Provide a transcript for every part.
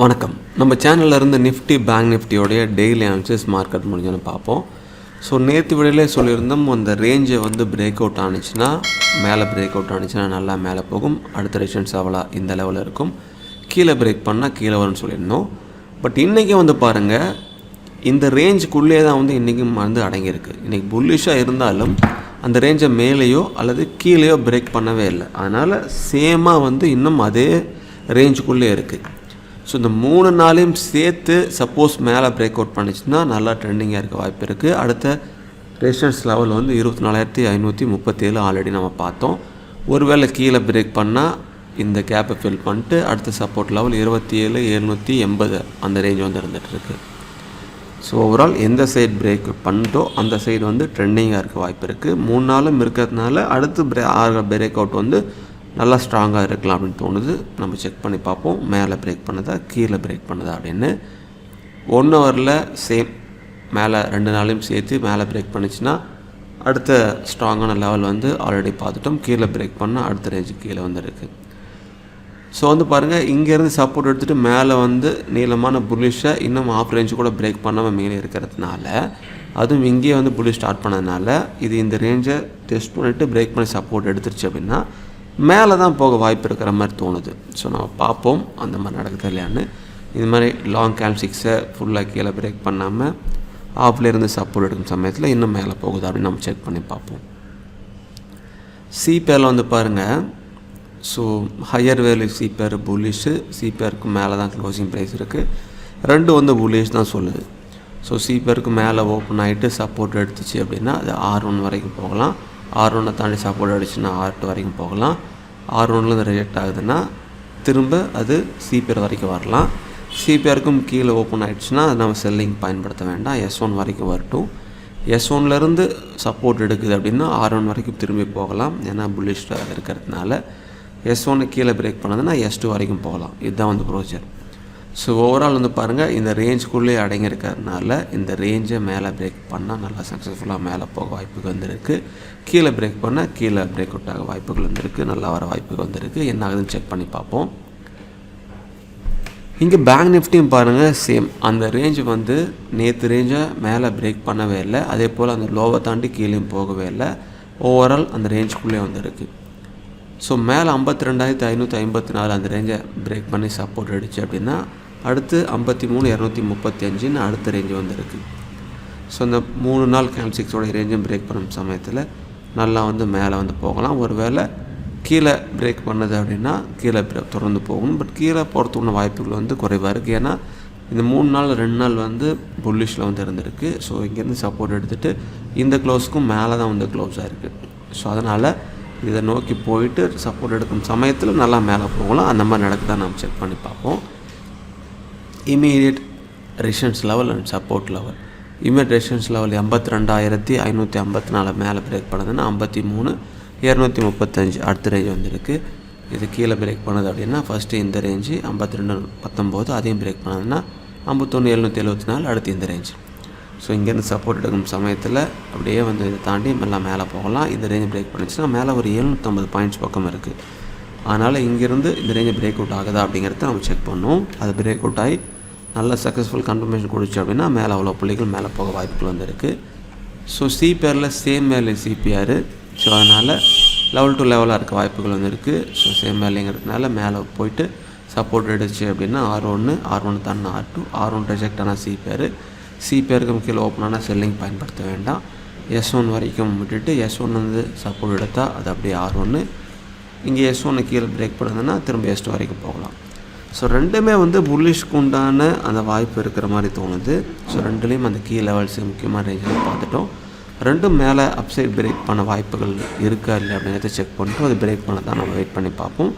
வணக்கம். நம்ம சேனலில் இருந்து நிஃப்டி பேங்க் நிஃப்டியோடைய டெய்லி அனாலிசிஸ் மார்க்கெட் முடிஞ்சோன்னு பார்ப்போம். ஸோ நேற்று விடையிலே சொல்லியிருந்தோம், அந்த ரேஞ்சை பிரேக் அவுட் ஆனிச்சுன்னா மேலே பிரேக் அவுட் ஆனிச்சுன்னா நல்லா மேலே போகும். அடுத்த ரெசிஸ்டன்ஸ் லெவலாக இந்த லெவலில் இருக்கும். கீழே பிரேக் பண்ணால் கீழே வரும்னு சொல்லியிருந்தோம். பட் இன்றைக்கி பாருங்கள், இந்த ரேஞ்சுக்குள்ளே தான் இன்றைக்கும் அடங்கியிருக்கு. இன்றைக்கி புல்லிஷாக இருந்தாலும் அந்த ரேஞ்சை மேலேயோ அல்லது கீழேயோ பிரேக் பண்ணவே இல்லை. அதனால் சேமாக இன்னும் அதே ரேஞ்சுக்குள்ளே இருக்குது. ஸோ இந்த 3 நாளையும் சேர்த்து சப்போஸ் மேலே பிரேக் அவுட் பண்ணிச்சுன்னா நல்லா ட்ரெண்டிங்காக இருக்க வாய்ப்பு இருக்குது. அடுத்த ரெசிஸ்டன்ஸ் லெவல் 24,537 ஆல்ரெடி நம்ம பார்த்தோம். ஒருவேளை கீழே பிரேக் பண்ணால் இந்த கேப்பை ஃபில் பண்ணிட்டு அடுத்த சப்போர்ட் லெவல் 27,780 அந்த ரேஞ்ச் இருந்துகிட்ருக்கு. ஸோ ஓவரால் எந்த சைடு பிரேக் பண்ணிட்டோ அந்த சைடு ட்ரெண்டிங்காக இருக்க வாய்ப்பு இருக்குது. 3 நாளும் இருக்கிறதுனால அடுத்து பிரேக் அவுட் நல்லா ஸ்ட்ராங்காக இருக்கலாம் அப்படின்னு தோணுது. நம்ம செக் பண்ணி பார்ப்போம், மேலே பிரேக் பண்ணதா கீழே பிரேக் பண்ணதா அப்படின்னு. 1 ஹவரில் சேம் மேலே 2 நாளையும் சேர்த்து மேலே பிரேக் பண்ணிச்சுன்னா அடுத்த ஸ்ட்ராங்கான லெவல் ஆல்ரெடி பார்த்துட்டோம். கீழே பிரேக் பண்ணால் அடுத்த ரேஞ்சுக்கு கீழே இருக்குது. ஸோ பாருங்கள், இங்கேருந்து சப்போர்ட் எடுத்துகிட்டு மேலே நீளமான புல்லிஷை இன்னும் ஆஃப் ரேஞ்சு கூட பிரேக் பண்ணாமல் மேலே இருக்கிறதுனால, அதுவும் இங்கேயே புல்லிஷ் ஸ்டார்ட் பண்ணதுனால இது இந்த ரேஞ்சை டெஸ்ட் பண்ணிவிட்டு பிரேக் பண்ணி சப்போர்ட் எடுத்துருச்சு அப்படின்னா மேலே தான் போக வாய்ப்பு இருக்கிற மாதிரி தோணுது. ஸோ நம்ம பார்ப்போம் அந்த மாதிரி நடக்குது இல்லையான்னு. இது மாதிரி லாங் கேல்சிக்ஸை ஃபுல்லாக கீழே பிரேக் பண்ணாமல் ஆஃப்லேருந்து சப்போர்ட் எடுக்கும் சமயத்தில் இன்னும் மேலே போகுது அப்படின்னு நம்ம செக் பண்ணி பார்ப்போம். சிபேரில் பாருங்கள், ஸோ ஹையர் வேல்யூ சிபேர் புல்லிஷு, சிபேருக்கு மேலே தான் க்ளோசிங் ப்ரைஸ் இருக்குது. ரெண்டும் புல்லிஷ் தான் சொல்லுது. ஸோ சிபேருக்கு மேலே ஓப்பன் ஆகிட்டு சப்போர்ட் எடுத்துச்சு அப்படின்னா அது R1 வரைக்கும் போகலாம். R1 தாண்டி சப்போர்ட் அடிச்சுன்னா R2 வரைக்கும் போகலாம். R1 ரிஜெக்ட் ஆகுதுன்னா திரும்ப அது சிபிஆர் வரைக்கும் வரலாம். சிபிஆருக்கும் கீழே ஓப்பன் ஆகிடுச்சுன்னா அது நம்ம செல்லிங் பயன்படுத்த வேண்டாம். S1 வரைக்கும் வரட்டும். S1 சப்போர்ட் எடுக்குது அப்படின்னா R1 வரைக்கும் திரும்பி போகலாம். ஏன்னா புல்லிஷ் இருக்கிறதுனால S1 கீழே பிரேக் பண்ணதுன்னா S2 வரைக்கும் போகலாம். இதுதான் ப்ரோசர். ஸோ ஓவரால் பாருங்கள், இந்த ரேஞ்சுக்குள்ளே அடங்கியிருக்கிறதுனால இந்த ரேஞ்சை மேலே பிரேக் பண்ணால் நல்லா சக்ஸஸ்ஃபுல்லாக மேலே போக வாய்ப்புகள் இருக்குது. கீழே பிரேக் பண்ணால் கீழே பிரேக் அவுட் ஆக வாய்ப்புகள் நல்லா வர வாய்ப்புகள் என்ன ஆகுதுன்னு செக் பண்ணி பார்ப்போம். இங்கே பேங்க் நிஃப்டியும் பாருங்கள், சேம் அந்த ரேஞ்சு நேற்று ரேஞ்சை மேலே பிரேக் பண்ணவே இல்லை. அதே போல் அந்த லோவை தாண்டி கீழேயும் போகவே இல்லை. ஓவரால் அந்த ரேஞ்சுக்குள்ளே இருக்குது. ஸோ மேலே 52,554 அந்த ரேஞ்சை பிரேக் பண்ணி சப்போர்ட் அடிச்சு அப்படின்னா அடுத்து 53,235 அடுத்த ரேஞ்சு இருக்குது. ஸோ இந்த 3 நாள் கேல்சிக்ஸோட ரேஞ்சும் பிரேக் பண்ணும் சமயத்தில் நல்லா மேலே போகலாம். ஒரு வேளை கீழே பிரேக் பண்ணது அப்படின்னா கீழே தொடர்ந்து போகணும். பட் கீழே போகிறதுக்குள்ள வாய்ப்புகள் குறைவாக இருக்குது. ஏன்னா இந்த 3 நாள் 2 நாள் புல்லிஷில் இருந்திருக்கு. ஸோ இங்கேருந்து சப்போர்ட் எடுத்துகிட்டு இந்த க்ளோஸுக்கும் மேலே தான் க்ளோஸாக இருக்குது. ஸோ அதனால் இதை நோக்கி போயிட்டு சப்போர்ட் எடுக்கும் சமயத்தில் நல்லா மேலே போகலாம். அந்த மாதிரி நடக்குதான் நம்ம செக் பண்ணி பார்ப்போம். Immediate resistance level and support level. Immediate resistance level 82,554 மேலே பிரேக் பண்ணதுன்னா 53,235 அடுத்த ரேஞ்ச் இருக்குது. இது கீழே பிரேக் பண்ணது அப்படின்னா ஃபஸ்ட்டு இந்த ரேஞ்சு 52,19 அதையும் பிரேக் பண்ணதுன்னா 51,774 அடுத்து இந்த ரேஞ்சு. ஸோ இங்கேருந்து சப்போர்ட் எடுக்கும் சமயத்தில் அப்படியே இதை தாண்டி மேலே போகலாம். இந்த ரேஞ்சை பிரேக் பண்ணிச்சுன்னா மேலே ஒரு 750 பாயிண்ட்ஸ் பக்கம் இருக்குது. அதனால் இங்கேருந்து இந்த ரேஞ்சை பிரேக் அவுட் ஆகுதா அப்படிங்கிறத நம்ம செக் பண்ணுவோம். அது பிரேக் அவுட் ஆகி நல்ல சக்ஸஸ்ஃபுல் கன்ஃபர்மேஷன் கொடுச்சு அப்படின்னா மேலே அவ்வளோ புள்ளிகள் மேலே போக வாய்ப்புகள் இருக்குது. ஸோ சிபிஆரில் சேம் வேல்யூ சிபிஆர். ஸோ அதனால் லெவல் டு லெவலாக இருக்க வாய்ப்புகள் இருக்குது. ஸோ சேம் வேல்யூங்கிறதுனால மேலே போயிட்டு சப்போர்ட் எடுச்சு அப்படின்னா R1 தானே R2 ரிஜெக்ட் ஆனால் சிபிஆருக்கும் கீழே ஓப்பனான செல்லிங் பயன்படுத்த வேண்டாம். S1 வரைக்கும் விட்டுட்டு S1 சப்போர்ட் எடுத்தால் அது அப்படியே R1. இங்கே S1 கீழே பிரேக் பண்ணுதுன்னா திரும்ப S2 வரைக்கும் போகலாம். ஸோ ரெண்டுமே புல்லிஷ்க்கு உண்டான அந்த வாய்ப்பு இருக்கிற மாதிரி தோணுது. ஸோ ரெண்டுலேயும் அந்த கீ லெவல்ஸ் முக்கியமான ரேஞ்சில் பார்த்துட்டோம். ரெண்டும் மேலே அப்சைட் பிரேக் பண்ண வாய்ப்புகள் இருக்கா இல்லை அப்படிங்கிறத செக் பண்ணிட்டு அது பிரேக் பண்ண தான் நம்ம வெயிட் பண்ணி பார்ப்போம்.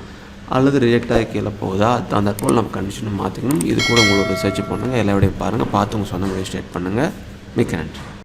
அல்லது ரிஜெக்ட் ஆகி கீழே போகுதா அந்த போல் நம்ம கண்டிஷனை மாற்றிக்கணும். இது கூட உங்களுக்கு ரிசர்ச் பண்ணுங்கள். எல்லா விடையும் பாருங்கள், பார்த்து உங்கள் சொந்த முடிவு ஸ்டேட் பண்ணுங்கள். மிக்க நன்றி.